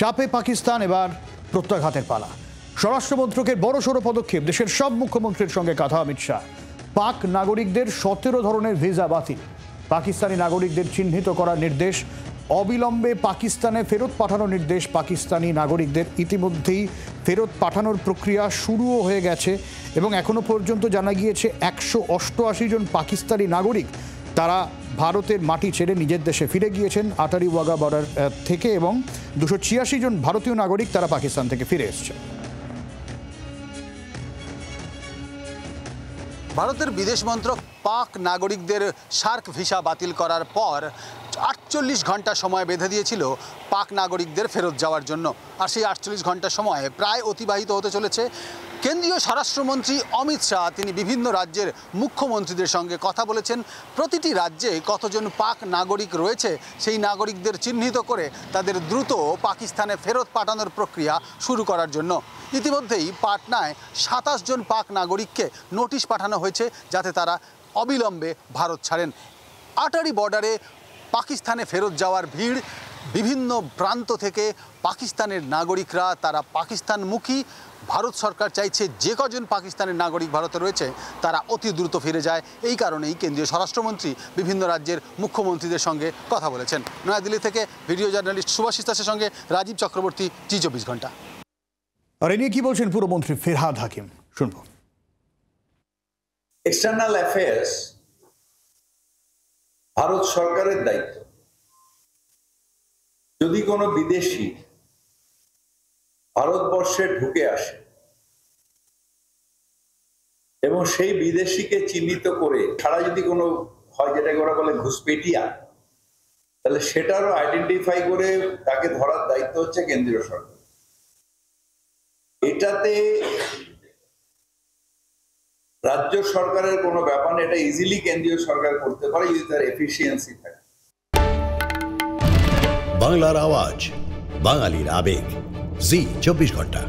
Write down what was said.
চাপে পাকিস্তান, এবার প্রত্যাঘাতের পালা। স্বরাষ্ট্রমন্ত্রকের বড়সড় পদক্ষেপ, দেশের সব মুখ্যমন্ত্রীর সঙ্গে কথা অমিত শাহ। পাক নাগরিকদের 17 ধরনের ভিসা বাতিল, পাকিস্তানি নাগরিকদের চিহ্নিত করার নির্দেশ, অবিলম্বে পাকিস্তানে ফেরত পাঠানোর নির্দেশ। পাকিস্তানি নাগরিকদের ইতিমধ্যেই ফেরত পাঠানোর প্রক্রিয়া শুরুও হয়ে গেছে এবং এখনো পর্যন্ত জানা গিয়েছে 188 জন পাকিস্তানি নাগরিক তারা ভারতের মাটি ছেড়ে নিজের দেশে ফিরে গিয়েছেন আটারি ওয়াঘা বর্ডার থেকে, এবং 286 জন ভারতীয় নাগরিক তারা পাকিস্তান থেকে ফিরে এসেছে। ভারতের বিদেশ মন্ত্রক পাক নাগরিকদের সার্ক ভিসা বাতিল করার পর 48 ঘন্টা সময় বেঁধে দিয়েছিল পাক নাগরিকদের ফেরত যাওয়ার জন্য। আর সেই 48 ঘন্টা সময় প্রায় অতিবাহিত হতে চলেছে। কেন্দ্রীয় স্বরাষ্ট্রমন্ত্রী অমিত শাহ তিনি বিভিন্ন রাজ্যের মুখ্যমন্ত্রীদের সঙ্গে কথা বলেছেন। প্রতিটি রাজ্যে কতজন পাক নাগরিক রয়েছে সেই নাগরিকদের চিহ্নিত করে তাদের দ্রুত পাকিস্তানে ফেরত পাঠানোর প্রক্রিয়া শুরু করার জন্য। ইতিমধ্যেই পাটনায় 27 জন পাক নাগরিককে নোটিশ পাঠানো হয়েছে যাতে তারা অবিলম্বে ভারত ছাড়েন। আটারি বর্ডারে পাকিস্তানে ফেরত যাওয়ার ভিড়, বিভিন্ন প্রান্ত থেকে পাকিস্তানের নাগরিকরা তারা পাকিস্তানমুখী। ভারত সরকার চাইছে যে কজন পাকিস্তানের নাগরিক ভারতে রয়েছে তারা অতি দ্রুত ফিরে যায়। এই কারণেই কেন্দ্রীয় স্বরাষ্ট্রমন্ত্রী বিভিন্ন রাজ্যের মুখ্যমন্ত্রীদের সঙ্গে কথা বলেছেন। নয়াদিল্লি থেকে ভিডিও জার্নালিস্ট সুভাষিস দাসের সঙ্গে রাজীব চক্রবর্তী, জি 24 ঘন্টা। আর এ নিয়ে কি বলছেন পুরমন্ত্রী ফেরহাদ হাকিম, শুনব। এক্সটার্নাল অ্যাফেয়ার্স ভারত সরকারের দায়িত্ব। যদি কোনো বিদেশি ভারতবর্ষে ঢুকে আসে এবং সেই বিদেশিকে চিহ্নিত করে ছাড়া যদি কোনো হয়, যেটাকে ওরা বলে ঘুষপেটিয়া, তাহলে সেটারও আইডেন্টিফাই করে তাকে ধরার দায়িত্ব হচ্ছে কেন্দ্রীয় সরকার। এটাতে রাজ্য সরকারের কোনো ব্যাপার নেই, এটা ইজিলি কেন্দ্রীয় সরকার করতে পারে যদি তার এফিসিয়েন্সি থাকে। বাংলার আওয়াজ, বাঙালির আবেগ, জি 24 ঘন্টা।